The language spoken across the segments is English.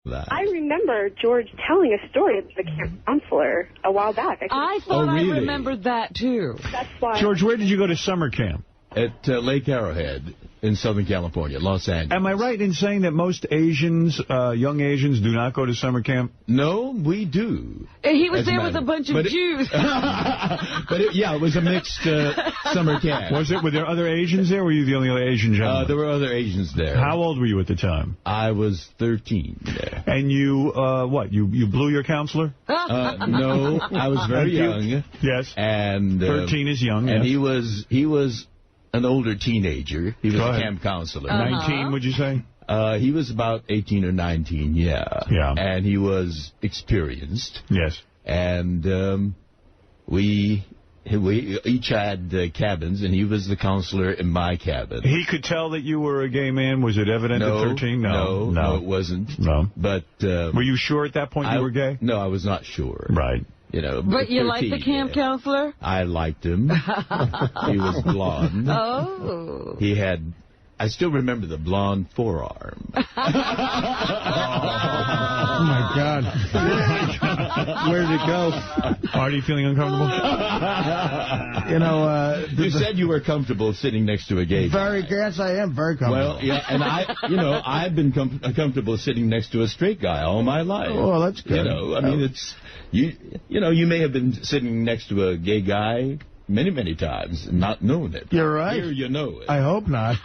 that. I remember George telling a story about the camp counselor a while back. I thought I remembered that, too. That's why. George, where did you go to summer camp? At Lake Arrowhead in Southern California, Los Angeles. Am I right in saying that most Asians, young Asians, do not go to summer camp? No, we do. He was there with a bunch of Jews. It was a mixed summer camp. Was it? Were there other Asians there, or were you the only Asian gentleman? There were other Asians there. How old were you at the time? I was 13 there. And you, what, you blew your counselor? No, I was very young. Yes. And 13 is young, and yes. he was an older teenager. He was a camp counselor. 19, would you say? He was about 18 or 19, yeah. And he was experienced. Yes. And we each had cabins, and he was the counselor in my cabin. He could tell that you were a gay man? Was it evident at 13? No, it wasn't. No. But were you sure at that point you were gay? No, I was not sure. Right. You know, but you liked the camp counselor? I liked him. He was blonde. Oh. He had, I still remember the blonde forearm. Oh, my God. Where did it go? Are you feeling uncomfortable? You said you were comfortable sitting next to a gay guy. Yes, I am very comfortable. Well, yeah, and I've been comfortable sitting next to a straight guy all my life. Oh, that's good. I mean, it's, you may have been sitting next to a gay guy many, many times and not known it. You're right. Here you know it. I hope not.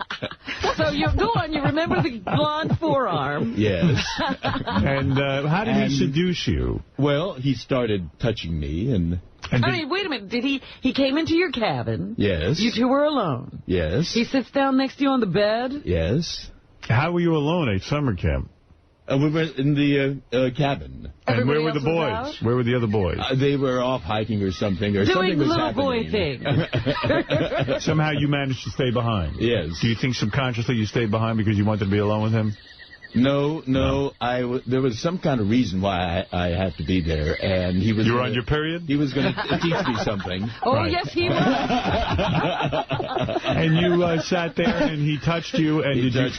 So you go on, you remember the blonde forearm. Yes. And how did he seduce you? Well, he started touching me and I mean, wait a minute. Did he came into your cabin? Yes. You two were alone? Yes. He sits down next to you on the bed? Yes. How were you alone at summer camp? We were in the cabin. And where were the boys? Where were the other boys? They were off hiking or something. Or doing something was little happening. boy thing. Somehow you managed to stay behind. Yes. Do you think subconsciously you stayed behind because you wanted to be alone with him? No. There was some kind of reason why I had to be there, and he was. You were on your period? He was going to teach me something. Oh, right. Yes, he was. And you sat there, and he touched you, and did you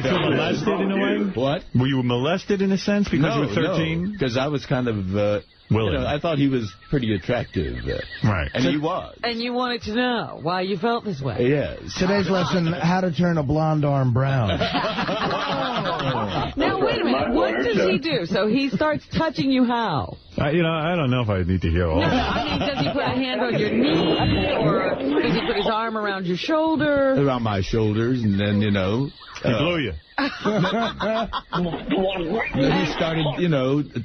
feel molested in a way? What? Were you molested in a sense because you were 13? No, because I was kind of. Willing. I thought he was pretty attractive. Right. And he was. And you wanted to know why you felt this way. Yes. Today's lesson, how to turn a blonde arm brown. Now, wait a minute. What does he do? So he starts touching you how? I don't know if I need to hear all that. I mean, does he put a hand on your knee, or does he put his arm around your shoulder? Around my shoulders, and then, He blew you. He started,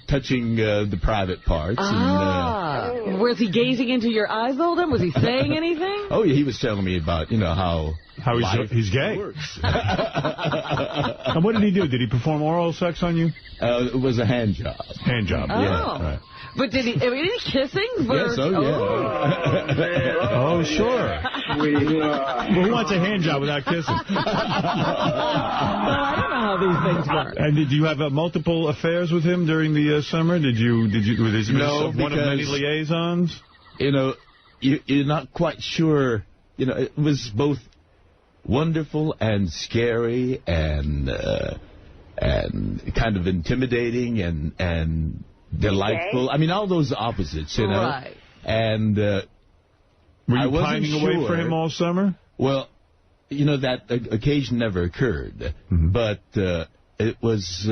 touching the private parts. And, was he gazing into your eyes all then? Was he saying anything? Oh, yeah, he was telling me about, how he's gay. Works. And what did he do? Did he perform oral sex on you? It was a hand job. Hand job, yeah. Right. But did he kissing? Yes, yeah. Oh, sure. Well, who wants a hand job without kissing? Well, I don't know how these things work. And did you have multiple affairs with him during the summer? Was one of many liaisons? You're not quite sure. It was both wonderful and scary and kind of intimidating and delightful. I mean, all those opposites, Right. And were you pining away for him all summer? Well, that occasion never occurred. Mm-hmm. But it was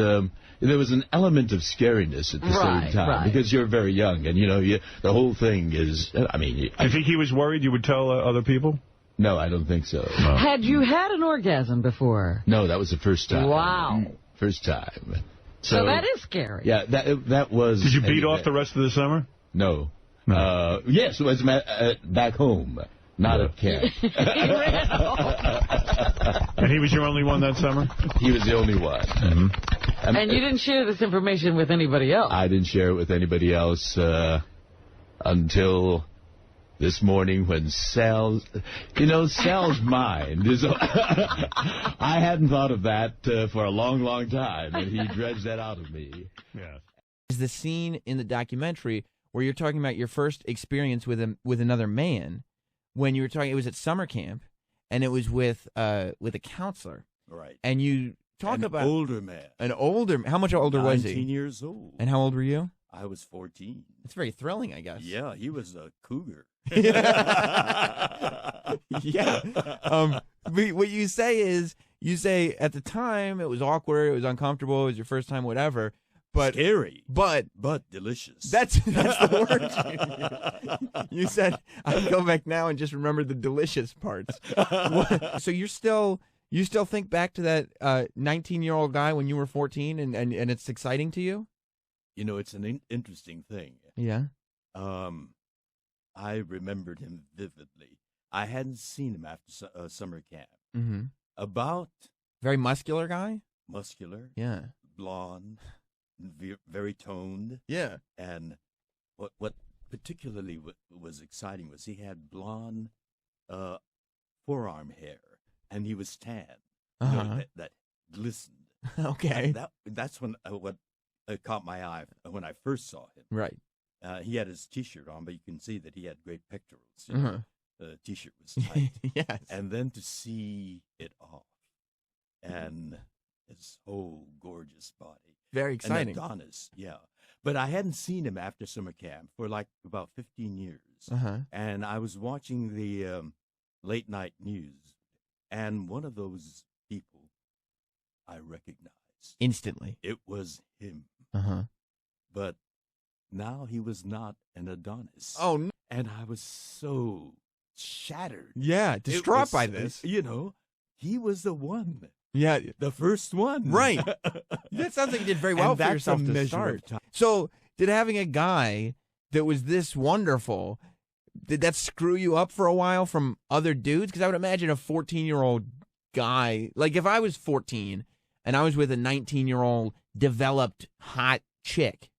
there was an element of scariness at the same time because you're very young and the whole thing is. I mean, you think he was worried you would tell other people? No, I don't think so. No. Had you had an orgasm before? No, that was the first time. Wow. First time. So that is scary. Yeah, that was... Did you beat off the rest of the summer? No. Yes, it was back home, not at camp. And he was your only one that summer? He was the only one. Mm-hmm. And you didn't share this information with anybody else? I didn't share it with anybody else until... this morning when Sal's mind is... I hadn't thought of that for a long, long time, and he dredged that out of me. Yeah. Is the scene in the documentary where you're talking about your first experience with another man, when you were talking, it was at summer camp, and it was with a counselor. Right. And you Talk about an older man. An older. How much older was he? 19 years old. And how old were you? I was 14. It's very thrilling, I guess. Yeah, he was a cougar. Yeah. What you say is, at the time it was awkward, it was uncomfortable, it was your first time, whatever. But scary. But delicious. That's the word. You said, I can go back now and just remember the delicious parts. So you still think back to that 19-year-old guy when you were 14 and it's exciting to you? You know, it's an interesting thing. Yeah. I remembered him vividly. I hadn't seen him after summer camp. Mm-hmm. About... Very muscular guy? Muscular. Yeah. Blonde. Very toned. Yeah. And what particularly was exciting was he had blonde forearm hair, and he was tan. Uh-huh. You know, that glistened. Okay. That's when what caught my eye when I first saw him. Right. He had his T-shirt on, but you can see that he had great pectorals. You know? The T-shirt was tight. Yes. And then to see it off, and his whole gorgeous body. Very exciting. And Adonis, yeah. But I hadn't seen him after summer camp for like about 15 years. Uh-huh. And I was watching the late night news, and one of those people I recognized. Instantly. It was him. Uh-huh. But now he was not an Adonis. Oh, no. And I was so shattered. Yeah, distraught by this. You know, he was the one. Yeah. The first one. Right. That sounds like you did very well for yourself to start. So, did having a guy that was this wonderful, did that screw you up for a while from other dudes? Because I would imagine a 14-year-old guy, like if I was 14 and I was with a 19-year-old developed hot chick,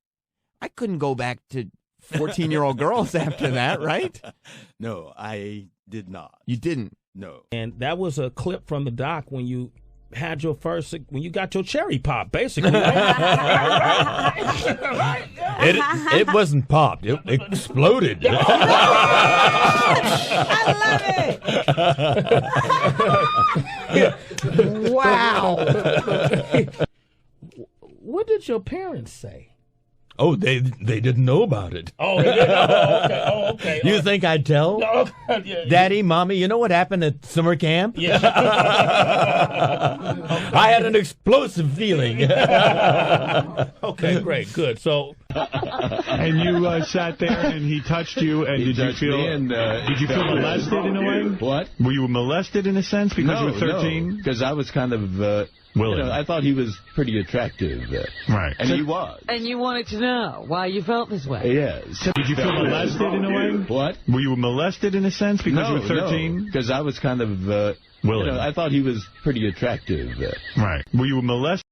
I couldn't go back to 14-year-old girls after that, right? No, I did not. You didn't? No. And that was a clip from the doc when you had your first, when you got your cherry pop, basically. It wasn't popped. It exploded. I love it. Wow. What did your parents say? Oh, they didn't know about it. Oh, they didn't know. Oh, okay. You think I'd tell? No. Yeah, Daddy, Mommy, you know what happened at summer camp? Yeah. I had an explosive feeling. Okay, great, good. So, and you sat there and he touched you, and did you feel molested in a way? What? Were you molested in a sense because you were 13? No, because I was kind of willing. You know, I thought he was pretty attractive. Right. And he was. And you wanted to know why you felt this way. Yes. Did you feel molested in a way? What? Were you molested in a sense because you were 13? No, because I was kind of willing. You know, I thought he was pretty attractive. Right. Were you molested?